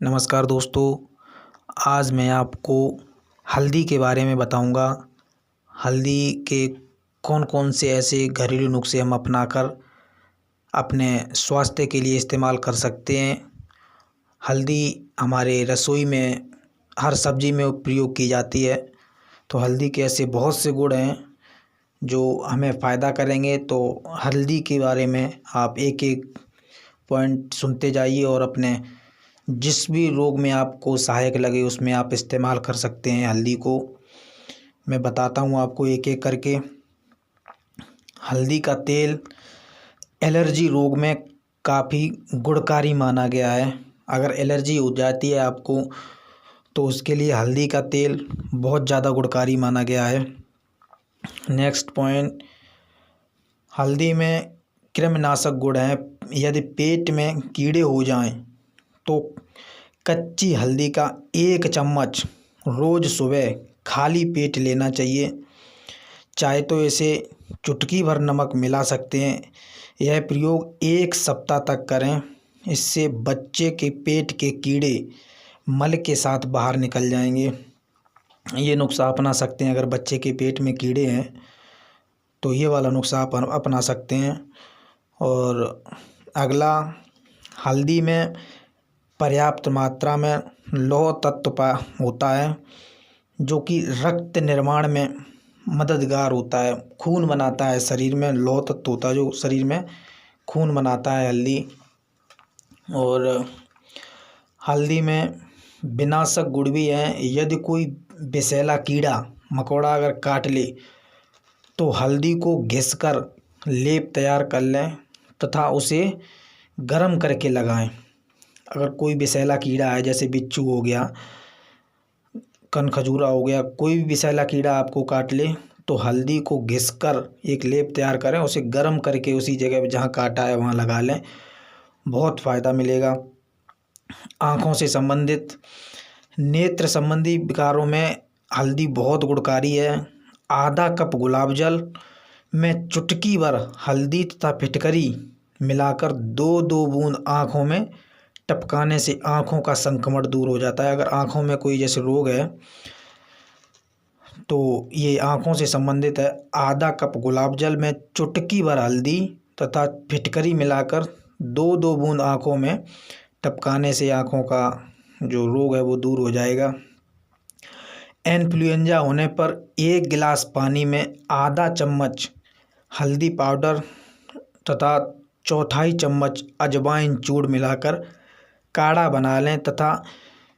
नमस्कार दोस्तों। आज मैं आपको हल्दी के बारे में बताऊंगा। हल्दी के कौन कौन से ऐसे घरेलू नुस्खे हम अपनाकर अपने स्वास्थ्य के लिए इस्तेमाल कर सकते हैं। हल्दी हमारे रसोई में हर सब्जी में प्रयोग की जाती है। तो हल्दी के ऐसे बहुत से गुण हैं जो हमें फ़ायदा करेंगे। तो हल्दी के बारे में आप एक एक पॉइंट सुनते जाइए और अपने जिस भी रोग में आपको सहायक लगे उसमें आप इस्तेमाल कर सकते हैं। हल्दी को मैं बताता हूँ आपको एक एक करके। हल्दी का तेल एलर्जी रोग में काफ़ी गुणकारी माना गया है। अगर एलर्जी हो जाती है आपको तो उसके लिए हल्दी का तेल बहुत ज़्यादा गुणकारी माना गया है। नेक्स्ट पॉइंट, हल्दी में कृमिनाशक गुण हैं। यदि पेट में कीड़े हो जाएं तो कच्ची हल्दी का 1 चम्मच रोज़ सुबह खाली पेट लेना चाहिए। चाहे तो इसे चुटकी भर नमक मिला सकते हैं। यह प्रयोग 1 सप्ताह तक करें। इससे बच्चे के पेट के कीड़े मल के साथ बाहर निकल जाएंगे। ये नुस्खा अपना सकते हैं। अगर बच्चे के पेट में कीड़े हैं तो ये वाला नुस्खा आप अपना सकते हैं। और अगला, हल्दी में पर्याप्त मात्रा में लौह तत्व होता है जो कि रक्त निर्माण में मददगार होता है, खून बनाता है। शरीर में लौह तत्व होता है जो शरीर में खून बनाता है हल्दी। और हल्दी में विनाशक गुण भी हैं। यदि कोई विषैला कीड़ा मकोड़ा अगर काट ले तो हल्दी को घिसकर लेप तैयार कर लें तथा उसे गर्म करके लगाएं। अगर कोई विषैला कीड़ा है, जैसे बिच्छू हो गया, कनखजूरा हो गया, कोई भी विषैला कीड़ा आपको काट ले तो हल्दी को घिसकर एक लेप तैयार करें, उसे गर्म करके उसी जगह पे जहाँ काटा है वहाँ लगा लें। बहुत फ़ायदा मिलेगा। आँखों से संबंधित नेत्र संबंधी विकारों में हल्दी बहुत गुणकारी है। आधा कप गुलाब जल में चुटकी भर हल्दी तथा फिटकरी मिलाकर 2-2 बूंद आँखों में टपकाने से आँखों का संक्रमण दूर हो जाता है। अगर आँखों में कोई जैसे रोग है तो ये आँखों से संबंधित है। आधा कप गुलाब जल में चुटकी भर हल्दी तथा फिटकरी मिलाकर 2-2 बूंद आँखों में टपकाने से आँखों का जो रोग है वो दूर हो जाएगा। इन्फ्लुएंजा होने पर 1 गिलास पानी में आधा चम्मच हल्दी पाउडर तथा 1/4 चम्मच अजवाइन चूर्ण मिलाकर काढ़ा बना लें तथा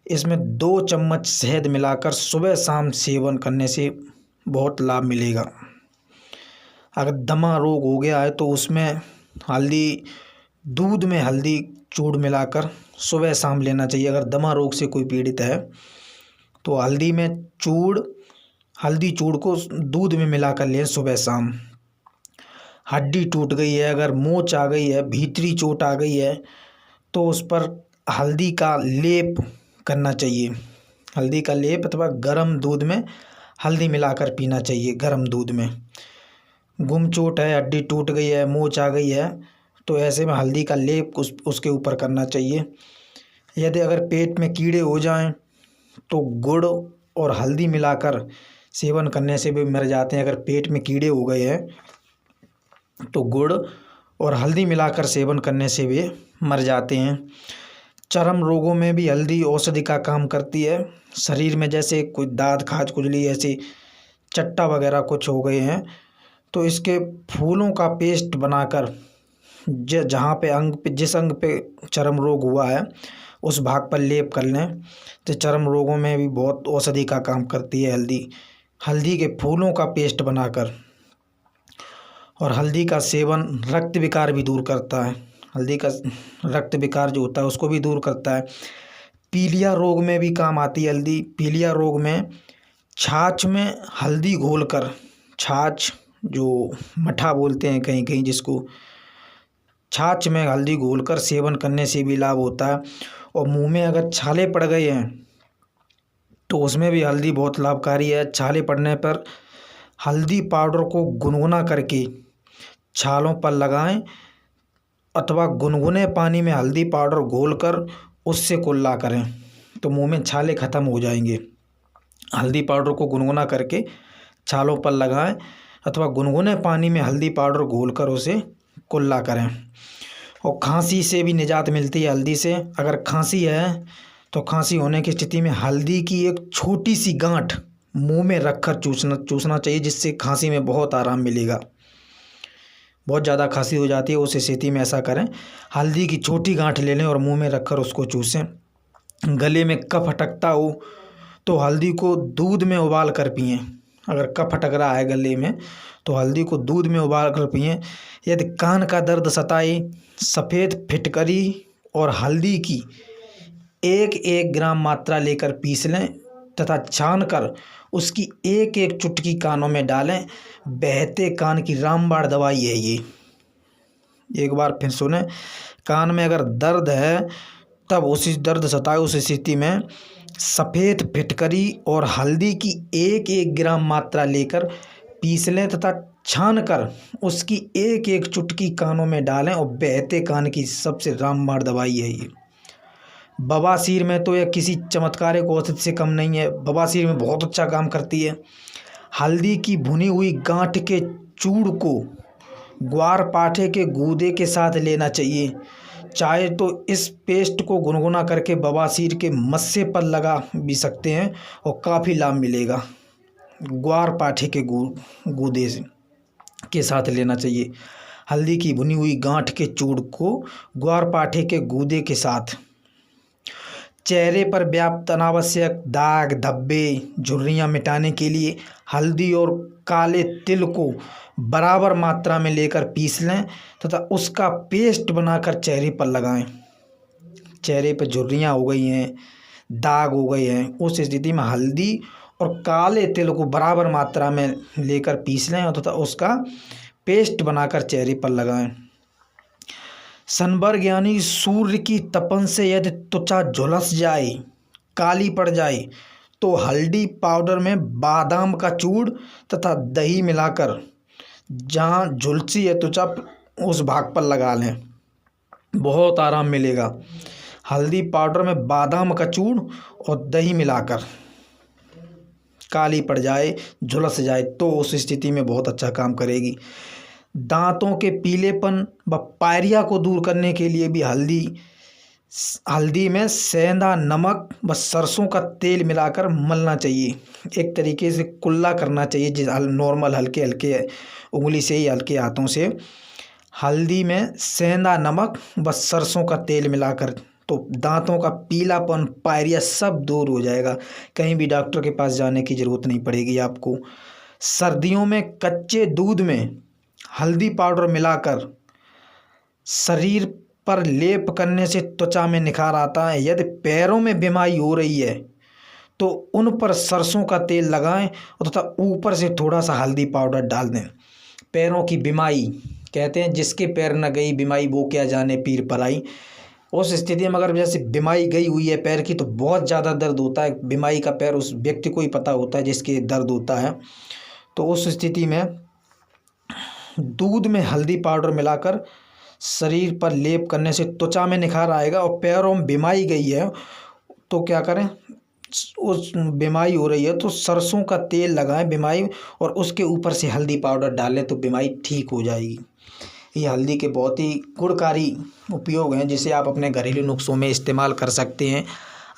इसमें 2 चम्मच शहद मिलाकर सुबह शाम सेवन करने से बहुत लाभ मिलेगा। अगर दमा रोग हो गया है तो उसमें दूध में हल्दी चूर्ण मिलाकर सुबह शाम लेना चाहिए। अगर दमा रोग से कोई पीड़ित है तो हल्दी चूर्ण को दूध में मिलाकर लें सुबह शाम। हड्डी टूट गई है, अगर मोच आ गई है, भीतरी चोट आ गई है तो उस पर हल्दी का लेप करना चाहिए। हल्दी का लेप अथवा गर्म दूध में हल्दी मिलाकर पीना चाहिए। गर्म दूध में गुम चोट है, हड्डी टूट गई है, मोच आ गई है तो ऐसे में हल्दी का लेप उसके ऊपर करना चाहिए। यदि अगर पेट में कीड़े हो जाएं तो गुड़ और हल्दी मिलाकर सेवन करने से भी मर जाते हैं। अगर पेट में कीड़े हो गए हैं तो गुड़ और हल्दी मिलाकर सेवन करने से भी मर जाते हैं। चर्म रोगों में भी हल्दी औषधि का काम करती है। शरीर में जैसे कोई दाद खाज खुजली ऐसी चट्टा वगैरह कुछ हो गए हैं तो इसके फूलों का पेस्ट बनाकर जहाँ पे जिस अंग पे चर्म रोग हुआ है उस भाग पर लेप कर लें तो चर्म रोगों में भी बहुत औषधि का काम करती है हल्दी के फूलों का पेस्ट बनाकर। और हल्दी का सेवन रक्त विकार भी दूर करता है। हल्दी का रक्त विकार जो होता है उसको भी दूर करता है। पीलिया रोग में भी काम आती है हल्दी। पीलिया रोग में छाछ में हल्दी घोलकर, छाछ जो मठा बोलते हैं कहीं कहीं जिसको, छाछ में हल्दी घोलकर सेवन करने से भी लाभ होता है। और मुंह में अगर छाले पड़ गए हैं तो उसमें भी हल्दी बहुत लाभकारी है। छाले पड़ने पर हल्दी पाउडर को गुनगुना करके छालों पर लगाएं अथवा गुनगुने पानी में हल्दी पाउडर घोलकर उससे कुल्ला करें तो मुंह में छाले ख़त्म हो जाएंगे। हल्दी पाउडर को गुनगुना करके छालों पर लगाएं अथवा गुनगुने पानी में हल्दी पाउडर घोलकर उसे कुल्ला करें। और खांसी से भी निजात मिलती है हल्दी से। अगर खांसी है तो खांसी होने की स्थिति में हल्दी की एक छोटी सी गांठ मुंह में रखकर चूसना चाहिए, जिससे खांसी में बहुत आराम मिलेगा। बहुत ज़्यादा खांसी हो जाती है, उस स्थिति में ऐसा करें, हल्दी की छोटी गांठ ले लें और मुंह में रखकर उसको चूसें। गले में कफ अटकता हो तो हल्दी को दूध में उबाल कर पिएं। अगर कफ अटक रहा है गले में तो हल्दी को दूध में उबाल कर पिएं। यदि कान का दर्द सताए, सफ़ेद फिटकरी और हल्दी की 1-1 ग्राम मात्रा लेकर पीस लें तथा छान कर उसकी 1-1 चुटकी कानों में डालें। बहते कान की रामबाण दवाई है ये। एक बार फिर सुने, कान में अगर दर्द है तब उसी दर्द सताए उस स्थिति में सफ़ेद फिटकरी और हल्दी की 1-1 ग्राम मात्रा लेकर पीस लें तथा छान कर उसकी 1-1 चुटकी कानों में डालें। और बहते कान की सबसे रामबाण दवाई है ये। बवासीर में तो यह किसी चमत्कारिक औषधि से कम नहीं है, बवासीर में बहुत अच्छा काम करती है। हल्दी की भुनी हुई गांठ के चूर्ण को ग्वार पाठे के गूदे के साथ लेना चाहिए। चाहे तो इस पेस्ट को गुनगुना करके बवासीर के मस्से पर लगा भी सकते हैं और काफ़ी लाभ मिलेगा। ग्वार पाठे के गूदे के साथ लेना चाहिए। हल्दी की भुनी हुई गांठ के चूर्ण को ग्वार पाठे के गूदे के साथ। चेहरे पर व्याप्त अनावश्यक दाग, धब्बे, झुर्रियाँ मिटाने के लिए हल्दी और काले तिल को बराबर मात्रा में लेकर पीस लें तथा उसका पेस्ट बनाकर चेहरे पर लगाएं। चेहरे पर झुर्रियाँ हो गई हैं, दाग हो गए हैं, उस स्थिति में हल्दी और काले तिल को बराबर मात्रा में लेकर पीस लें तथा उसका पेस्ट बनाकर चेहरे पर लगाएं। सनबर्ग यानी सूर्य की तपन से यदि त्वचा झुलस जाए, काली पड़ जाए, तो हल्दी पाउडर में बादाम का चूर्ण तथा दही मिलाकर जहाँ झुलसी है त्वचा उस भाग पर लगा लें, बहुत आराम मिलेगा। हल्दी पाउडर में बादाम का चूर्ण और दही मिलाकर काली पड़ जाए, झुलस जाए तो उस स्थिति में बहुत अच्छा काम करेगी। दांतों के पीलेपन व पायरिया को दूर करने के लिए भी हल्दी में सेंधा नमक व सरसों का तेल मिलाकर मलना चाहिए। एक तरीके से कुल्ला करना चाहिए, जिस नॉर्मल हल्के हल्के उंगली से ही, हल्के हाथों से हल्दी में सेंधा नमक व सरसों का तेल मिलाकर, तो दांतों का पीलापन, पायरिया सब दूर हो जाएगा। कहीं भी डॉक्टर के पास जाने की ज़रूरत नहीं पड़ेगी आपको। सर्दियों में कच्चे दूध में हल्दी पाउडर मिलाकर शरीर पर लेप करने से त्वचा में निखार आता है। यदि पैरों में बीमारी हो रही है तो उन पर सरसों का तेल लगाएं तथा ऊपर से थोड़ा सा हल्दी पाउडर डाल दें। पैरों की बीमारी, कहते हैं जिसके पैर न गई बीमारी वो क्या जाने पीर पर आई। उस स्थिति में अगर जैसे बीमारी गई हुई है पैर की तो बहुत ज़्यादा दर्द होता है। बीमारी का पैर उस व्यक्ति को ही पता होता है जिसके दर्द होता है। तो उस स्थिति में दूध में हल्दी पाउडर मिलाकर शरीर पर लेप करने से त्वचा में निखार आएगा। और पैरों में बीमारी गई है तो क्या करें, उस बीमारी हो रही है तो सरसों का तेल लगाएं बीमारी, और उसके ऊपर से हल्दी पाउडर डालें तो बीमारी ठीक हो जाएगी। ये हल्दी के बहुत ही गुणकारी उपयोग हैं जिसे आप अपने घरेलू नुस्खों में इस्तेमाल कर सकते हैं।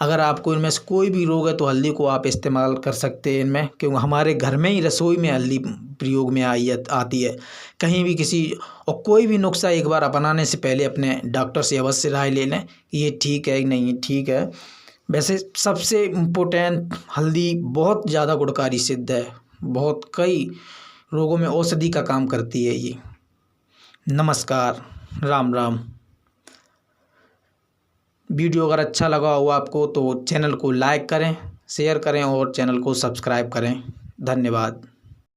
अगर आपको इनमें से कोई भी रोग है तो हल्दी को आप इस्तेमाल कर सकते हैं इनमें, क्योंकि हमारे घर में ही रसोई में हल्दी प्रयोग में आती है। कहीं भी किसी और कोई भी नुस्खा एक बार अपनाने से पहले अपने डॉक्टर से अवश्य राय ले लें कि ये ठीक है कि नहीं ठीक है। वैसे सबसे इम्पोर्टेंट हल्दी बहुत ज़्यादा गुणकारी सिद्ध है, बहुत कई रोगों में औषधि का काम करती है ये। नमस्कार, राम राम। वीडियो अगर अच्छा लगा हो आपको तो चैनल को लाइक करें, शेयर करें और चैनल को सब्सक्राइब करें। धन्यवाद।